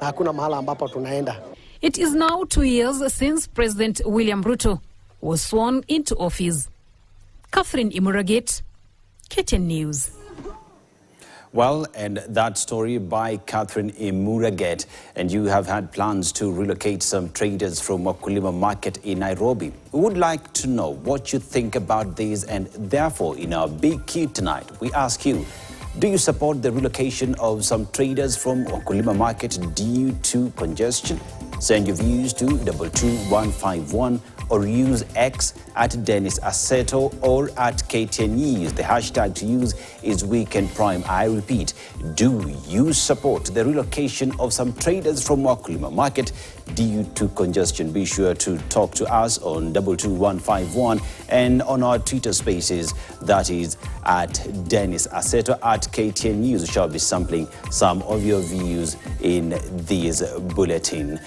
na hakuna mahala ambapo tunaenda. It is now 2 years since President William Ruto was sworn into office. Catherine Imuraget, KTN News. Well, and that story by Catherine Imuraget. And you have had plans to relocate some traders from Wakulima Market in Nairobi. We would like to know what you think about this, and therefore, in our Big Q tonight, we ask you, do you support the relocation of some traders from Wakulima Market due to congestion? Send your views to 22151 or use X at Dennis Asseto or at KTN News. The hashtag to use is Weekend Prime. I repeat, do you support the relocation of some traders from Wakulima Market due to congestion? Be sure to talk to us on 22151 and on our Twitter spaces, that is at Dennis Asseto at KTN News. We shall be sampling some of your views in this bulletin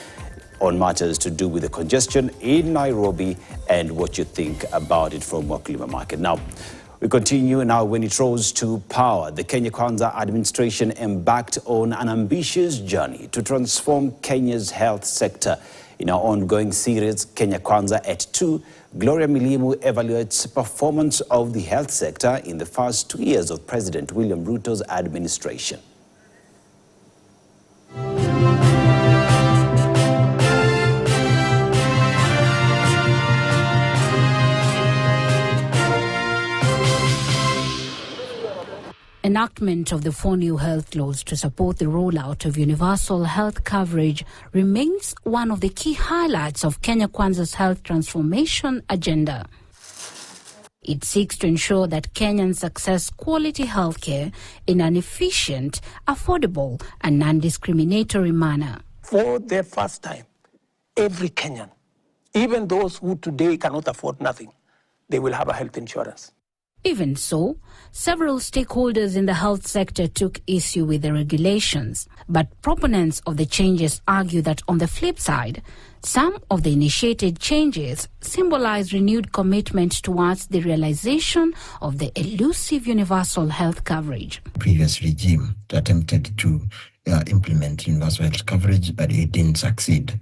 on matters to do with the congestion in Nairobi and what you think about it from Wakulima Market. Now, we continue now. When it rose to power, the Kenya Kwanza administration embarked on an ambitious journey to transform Kenya's health sector. In our ongoing series, Kenya Kwanza at 2, Gloria Milimu evaluates performance of the health sector in the first 2 years of President William Ruto's administration. Enactment of the 4 new health laws to support the rollout of universal health coverage remains one of the key highlights of Kenya Kwanza's health transformation agenda. It seeks to ensure that Kenyans access quality healthcare in an efficient, affordable, and non-discriminatory manner. For the first time, every Kenyan, even those who today cannot afford nothing, they will have a health insurance. Even so, several stakeholders in the health sector took issue with the regulations, but proponents of the changes argue that on the flip side, some of the initiated changes symbolize renewed commitment towards the realization of the elusive universal health coverage. Previous regime attempted to implement universal health coverage, but it didn't succeed.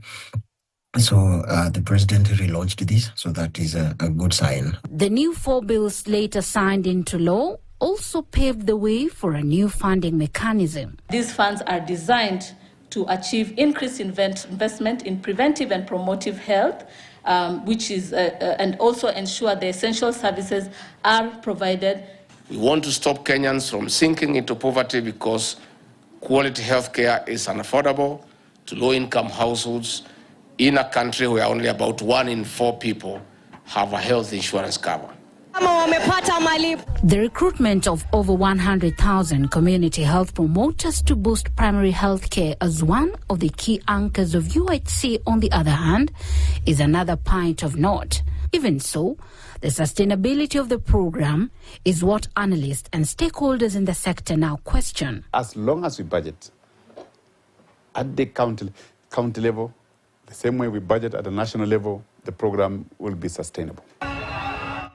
So the president relaunched this, so that is a good sign. The new 4 bills later signed into law also paved the way for a new funding mechanism. These funds are designed to achieve increased investment in preventive and promotive health, which is and also ensure the essential services are provided. We want to stop Kenyans from sinking into poverty because quality health care is unaffordable to low-income households in a country where only about 1 in 4 people have a health insurance cover. The recruitment of over 100,000 community health promoters to boost primary health care as one of the key anchors of UHC, on the other hand, is another point of note. Even so, the sustainability of the program is what analysts and stakeholders in the sector now question. As long as we budget at the county level, the same way we budget at the national level, the program will be sustainable.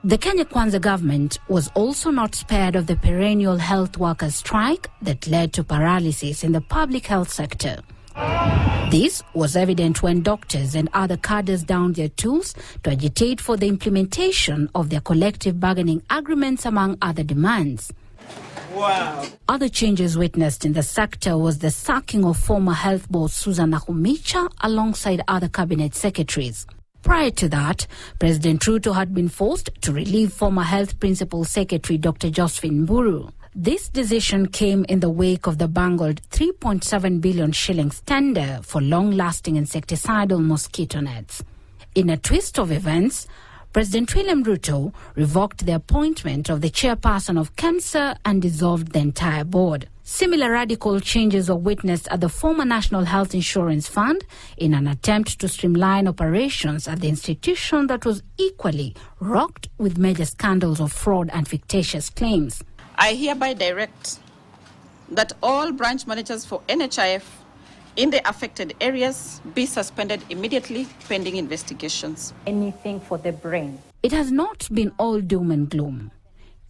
The Kenya Kwanza government was also not spared of the perennial health workers' strike that led to paralysis in the public health sector. This was evident when doctors and other cadres downed their tools to agitate for the implementation of their collective bargaining agreements, among other demands. Wow. Other changes witnessed in the sector was the sacking of former health boss Susan Nakhumicha alongside other cabinet secretaries. Prior to that, President Ruto had been forced to relieve former health principal secretary Dr. Josephine Mburu. This decision came in the wake of the bungled 3.7 billion shillings tender for long-lasting insecticidal mosquito nets. In a twist of events, President William Ruto revoked the appointment of the chairperson of KEMSA and dissolved the entire board. Similar radical changes were witnessed at the former National Health Insurance Fund in an attempt to streamline operations at the institution that was equally rocked with major scandals of fraud and fictitious claims. I hereby direct that all branch managers for NHIF in the affected areas be suspended immediately pending investigations. Anything for the brain. It has not been all doom and gloom.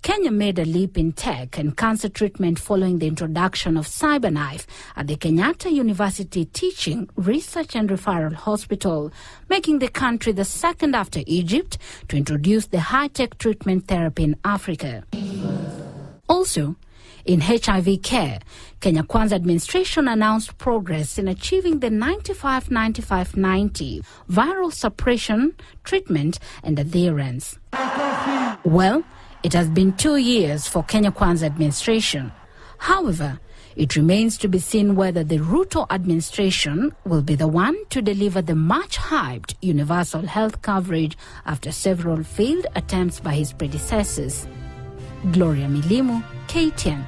Kenya made a leap in tech and cancer treatment following the introduction of CyberKnife at the Kenyatta University Teaching, Research and Referral Hospital, making the country the second after Egypt to introduce the high-tech treatment therapy in Africa. Also, in HIV care, Kenya Kwanza administration announced progress in achieving the 95-95-90 viral suppression, treatment and adherence. Well, it has been 2 years for Kenya Kwanza administration. However, it remains to be seen whether the Ruto administration will be the one to deliver the much-hyped universal health coverage after several failed attempts by his predecessors. Gloria Milimu, KTN.